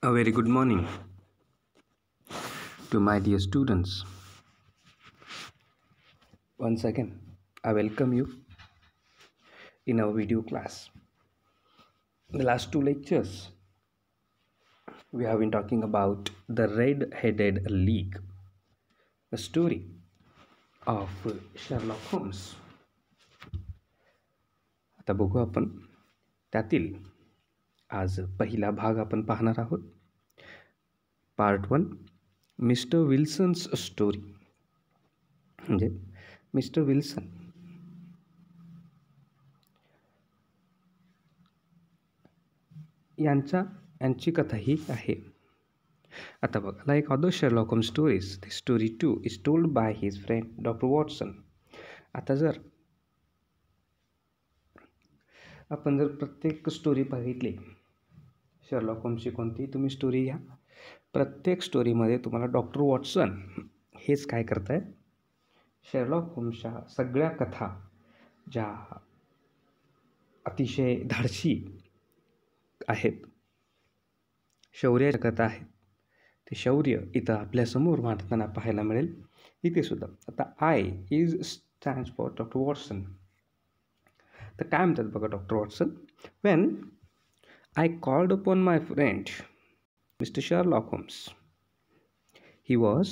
A very good morning to my dear students. Once again, I welcome you in our video class. The last two lectures, we have been talking about the Red-Headed League, a story of Sherlock Holmes. आता बघू आपण त्यातील आज पहिला भाग आपण पाहणार आहोत. Part 1, mister Wilson's story. म्हणजे मिस्टर विल्सन यांची कथा ही आहे. आता बघा, like other Sherlock Holmes stories, the story too is told by his friend doctor Watson. आता जर आपण प्रत्येक स्टोरी बघितली शेरलॉक होम्सची, कोणती तुम्ही स्टोरी घ्या, प्रत्येक स्टोरीमध्ये तुम्हाला डॉक्टर वॉटसन हेच काय करताय, शेरलॉक होम्सच्या सगळ्या कथा ज्या अतिशय धाडसी आहेत, शौर्याच्या कथा आहेत, ते शौर्य इथं आपल्यासमोर मांडताना पाहायला मिळेल. इथे सुद्धा आता I is stands for doctor Watson. तर काय म्हणतात बघा doctor Watson, Wien I called upon my friend, Mr. Sherlock Holmes. He was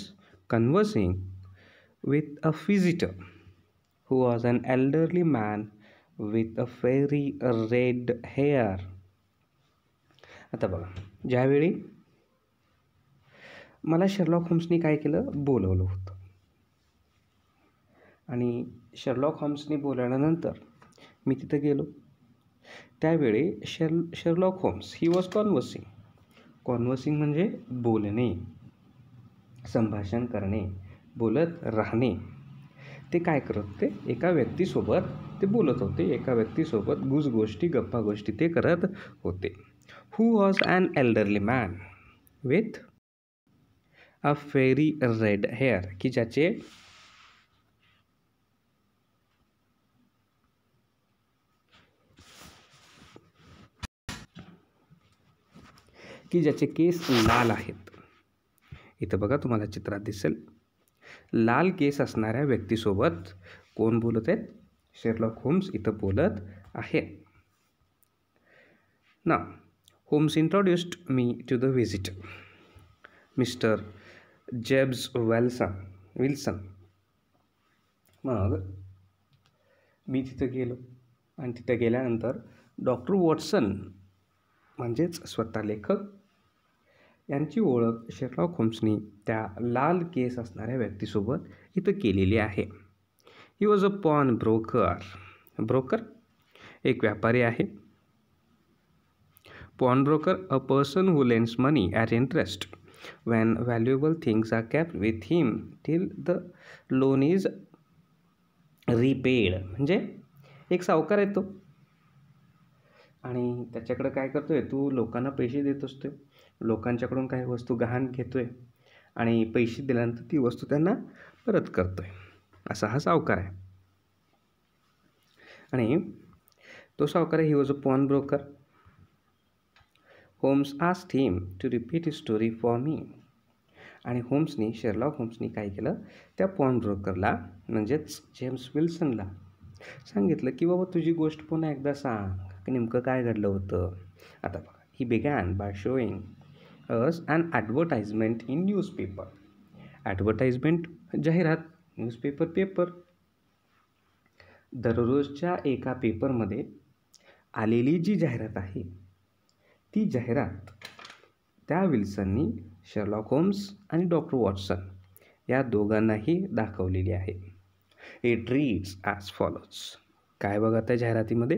conversing with a visitor who was an elderly man with a very red hair. आता बघा, ज्यावेळी मला Sherlock होम्सनी काय केलं, बोलवलं होतं, आणि शेरलॉक होम्सनी बोलवल्यानंतर मी तिथं गेलो. त्यावेळी शेरलॉक होम्स ही वॉज कॉन्व्हर्सिंग म्हणजे बोलणे, संभाषण करणे, बोलत राहणे. ते काय करत होते, एका व्यक्तीसोबत ते बोलत होते, एका व्यक्तीसोबत गुजगोष्टी गप्पा गोष्टी ते करत होते. Who was an elderly man with a very red hair, की ज्याचे केस लाल आहेत. इथं बघा, तुम्हाला चित्रात दिसेल, लाल केस असणाऱ्या व्यक्तीसोबत कोण बोलत आहेत, शेरलॉक होम्स इथं बोलत आहेत. ना Holmes introduced me to the visitor mister James Wilson. मग मी तिथं गेलो, आणि तिथं गेल्यानंतर डॉक्टर वॉटसन म्हणजेच स्वतः लेखक यांची ओळख शेरलॉक होम्सनी त्या लाल केस असणाऱ्या व्यक्तीसोबत इथं केलेली आहे. He was a pawn broker एक व्यापारी आहे. Pawn broker, a person who lends money at interest when valuable things are kept with him till the loan is repaid. म्हणजे एक सावकार येतो आणि त्याच्याकडे काय करतोय, तू लोकांना पैसे देत असतोय, लोकांच्याकडून काही वस्तू गहाण घेतोय आणि पैसे दिल्यानंतर ती वस्तू त्यांना परत करतोय, असा हा सावकार आहे. आणि तो सावकार he was a pawn broker. Holmes asked him to repeat his story for me. आणि शेरलॉक होम्सनी काय केलं, त्या पॉन ब्रोकरला म्हणजेच जेम्स विल्सनला सांगितलं की बाबा तुझी गोष्ट पुन्हा एकदा सांग, की नेमकं काय घडलं होतं. आता बघा, he began by showing us an advertisement in newspaper. Advertisement जाहिरात, न्यूजपेपर पेपर. दररोजच्या एका पेपरमध्ये आलेली जी जाहिरात आहे, ती जाहिरात त्या विल्सननी शेरलॉक होम्स आणि डॉक्टर वॉटसन या दोघांनाही दाखवलेली आहे. It reads as follows. काय बघा त्या जाहिरातीमध्ये,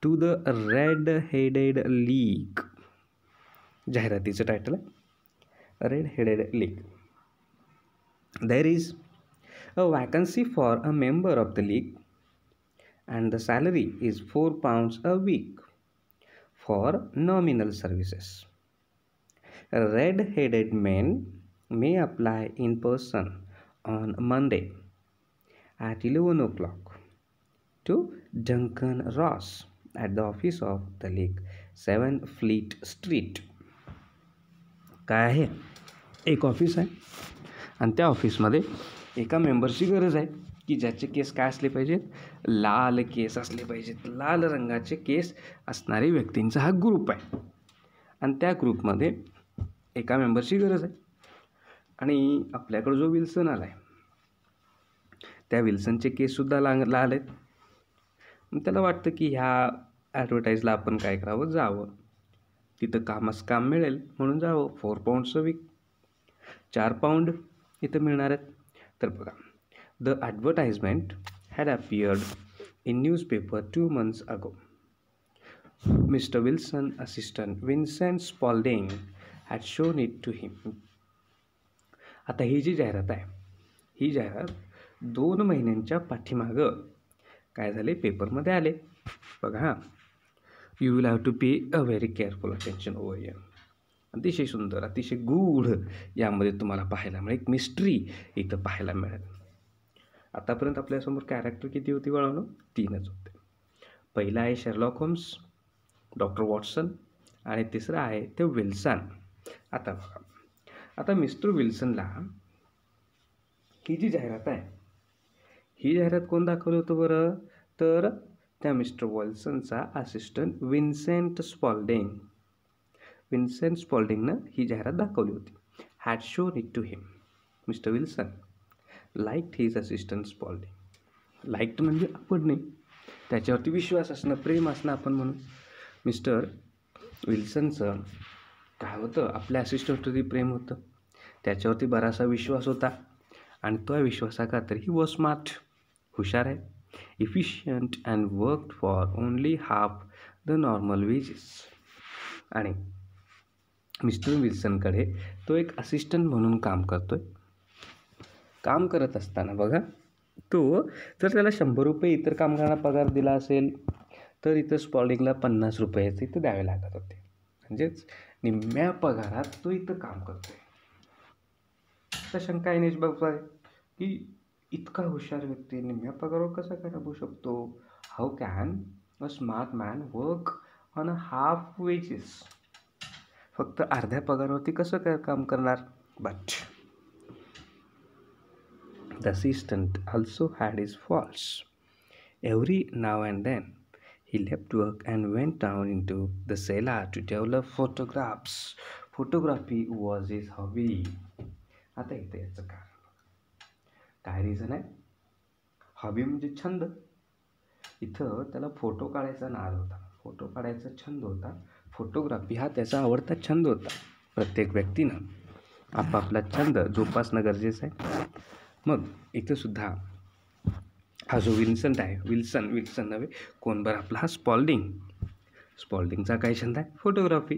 to the red headed league. जाहिरातीचं टायटल आहे red headed league. There is a vacancy for a member of the league and the salary is £4 a week for nominal services. Red-headed men may apply in person on Monday at 11 o'clock to Duncan Ross at the office of the League, 7 Fleet Street. काय आहे, एक office आहे आणि त्या ऑफिसमध्ये एका मेंबरची गरज आहे की ज्याचे केस काय असले पाहिजेत, लाल केस असले पाहिजेत. लाल रंगाचे केस असणारी व्यक्तींचा हा ग्रुप आहे आणि त्या ग्रुपमध्ये एका मेंबरची गरज आहे. आणि आपल्याकडं जो विल्सन आला आहे त्या विल्सनचे केससुद्धा लाल आहेत. मग त्याला वाटतं की ह्या ॲडव्हर्टाईजला आपण काय करावं, जावं, तिथं काम मिळेल म्हणून जावं. 4 पाऊंड्स अ वीक, 4 पाऊंड इथं मिळणार आहेत. तर बघा, the advertisement had appeared in newspaper 2 months ago. Mr. Wilson, assistant Vincent Spaulding, had shown it to him. आता ही जी जाहिरात आहे, ही जाहिरात 2 महिन्यांच्या पाठीमागं काय झाले, पेपरमध्ये आले. बघा हां, you will have to pay a very careful attention over here. अतिशय सुंदर, अतिशय गूढ यामध्ये तुम्हाला पाहायला मिळेल, एक मिस्ट्री इथं पाहायला मिळेल. आतापर्यंत आपल्यासमोर कॅरेक्टर किती होती बाळांनो? 3च होते. पहिला आहे शेरलॉक होम्स, डॉक्टर वॉटसन आणि तिसरा आहे ते विल्सन. आता बघा, आता मिस्टर विल्सनला ही जी जाहिरात आहे, ही जाहिरात कोण दाखवलं होतं बरं? तर त्या मिस्टर विल्सनचा असिस्टंट विन्सेंट स्पॉल्डिंग. विन्सेंट स्पॉल्डिंगनं ही जाहिरात दाखवली होती. Had shown it to him. Mister Wilson liked his assistant Spaulding. Liked म्हणजे आवडणे, त्याच्यावरती विश्वास असणं, प्रेम असणं आपण म्हणून. मिस्टर विल्सनचं काय होतं, आपल्या असिस्टंटवरती प्रेम होतं, त्याच्यावरती बराचसा विश्वास होता आणि तो विश्वासाखातर ही वॉज स्मार्ट, हुशार आहे, efficient and worked for only half the normal wedges. आणि मिस्टर विल्सनकडे तो एक असिस्टंट म्हणून काम करतोय. काम करत असताना बघा, तो जर त्याला 100 रुपये इतर कामगारांना पगार दिला असेल तर इथं स्पॉल्डिंगला 50 रुपयाचे इथं द्यावे लागत होते. म्हणजेच निम्म्या पगारात तो इथं काम करतोय. तर शंका येण्याची बाब आहे की इतका हुशार व्यक्ती निम्म्या पगारावर कसा काय राबू शकतो? How can a smart man work on a half wages? फक्त अर्ध्या पगारावरती कसं काय काम करणार? But the assistant also had his faults. Every now and then he left work and went down into the cellar to develop photographs. Photography was his hobby. आता इथे याचं काय रिझन आहे? हॉबी म्हणजे छंद. इथं त्याला फोटो काढायचा नाद होता, फोटो काढायचा छंद होता. फोटोग्राफी हा त्याचा आवडता छंद होता. प्रत्येक व्यक्तीनं आपापला छंद जोपासणं गरजेचं आहे. मग इथं सुद्धा हा जो विल्सन आहे, विल्सन नव्हे, कोण बरं, आपला हा स्पॉल्डिंगचा काय छंद आहे? फोटोग्राफी.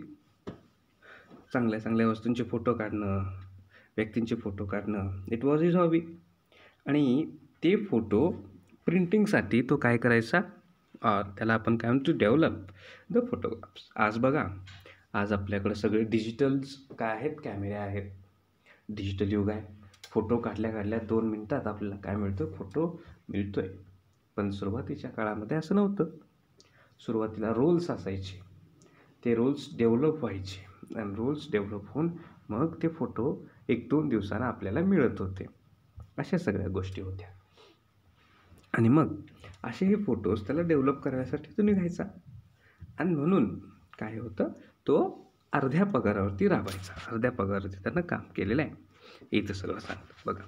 चांगल्या चांगल्या वस्तूंचे फोटो काढणं, व्यक्तींचे फोटो काढणं, इट वॉज हिज हॉबी. आणि ते फोटो प्रिंटिंगसाठी तो काय करायचा, त्याला आपण काय म्हणतो, डेव्हलप द फोटोग्राफ्स. आज बघा, आज आपल्याकडं सगळे डिजिटल्स काय आहेत, कॅमेरे आहेत, डिजिटल युग आहे. फोटो काढल्या 2 मिनटात आपल्याला काय मिळतं, फोटो मिळतो आहे. पण सुरुवातीच्या काळामध्ये असं नव्हतं. सुरुवातीला रोल्स असायचे, ते रोल्स डेव्हलप व्हायचे आणि रोल्स डेव्हलप होऊन मग ते फोटो 1-2 दिवसांना आपल्याला मिळत होते. अशा सगळ्या गोष्टी होत्या. आणि मग असे हे फोटोज त्याला डेव्हलप करण्यासाठी तो निघायचा आणि म्हणून काय होतं, तो अर्ध्या पगारावरती राबायचा. अर्ध्या पगारावरती त्यानं काम केलेलं आहे. इथं सगळं सांगतं बघा.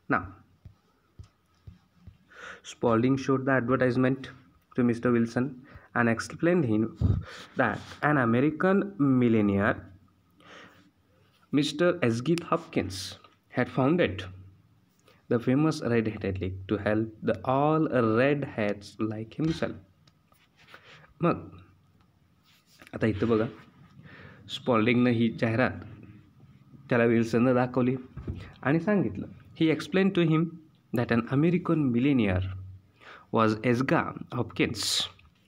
ना Spaulding showed the advertisement to Mr. Wilson and explained him that an American millionaire, Mr. Esgith Hopkins, had founded the famous Red-Headed League to help the all redheads like himself. मग आता इथं बघा, स्पॉल्डिंगनं ही जाहिरात त्याला विल्सननं दाखवली आणि सांगितलं, ही explain to him that an American millionaire was एस्गा हॉपकिन्स.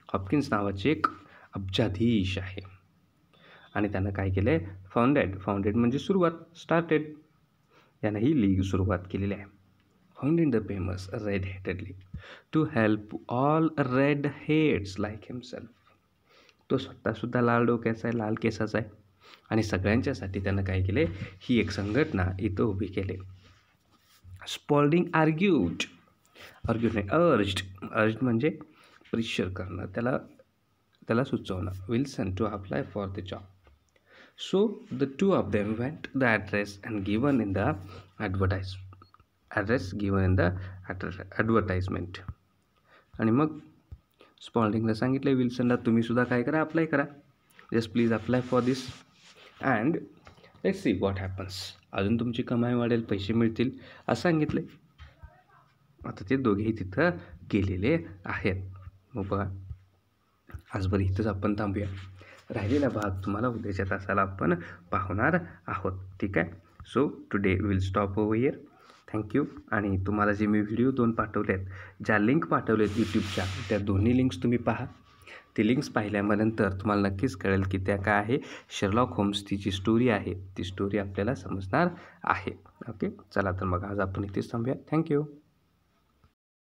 हॉपकिन्स नावाचे एक अब्जाधीश आहे आणि त्यानं काय केलं आहे, फाउंडेड म्हणजे सुरुवात, स्टार्टेड, यानं ही लीग सुरुवात केलेली आहे. Founded the famous red headed league to help all red heads like himself. तो स्वतःसुद्धा लाल डोक्याचा आहे, लाल केसाचा आहे आणि सगळ्यांच्यासाठी त्यानं काय केले, ही एक संघटना इथं उभी केली. स्पॉल्डिंग आर्ग्यूड नाही, अर्ज्ड म्हणजे प्रेशर करणं, त्याला सुचवणं Wilson to apply for the job. So the two of them went the address and given in the advertisement. आणि मग स्पॉल्डिंगला सांगितलं विल्सनला, तुम्ही सुद्धा काय करा, अप्लाय करा, just please apply for this and let's see what happens. अजून तुमची कमाई वाढेल, पैसे मिळतील असं सांगितले. आता ते दोघेही तिथं गेलेले आहेत. मग बघा, आजभर इथंच आपण थांबूया. राहिलेला भाग तुम्हाला उद्याच्या तासाला आपण पाहणार आहोत. ठीक आहे. So today will stop over here. Thank you. आणि तुम्हाला जे मी व्हिडिओ 2 पाठवलेत, ज्या लिंक पाठवलेत यूट्यूबच्या, त्या दोन्ही लिंक्स तुम्ही पहा. ती लिंक्स पाहिल्यानंतर तुम्हाला नक्कीच कळेल की त्या काय आहे, शर्लॉक होम्सची जी स्टोरी आहे ती स्टोरी आपल्याला समजणार आहे. ओके, चला तर मग आज आपण इथेच थांबूया. थँक्यू.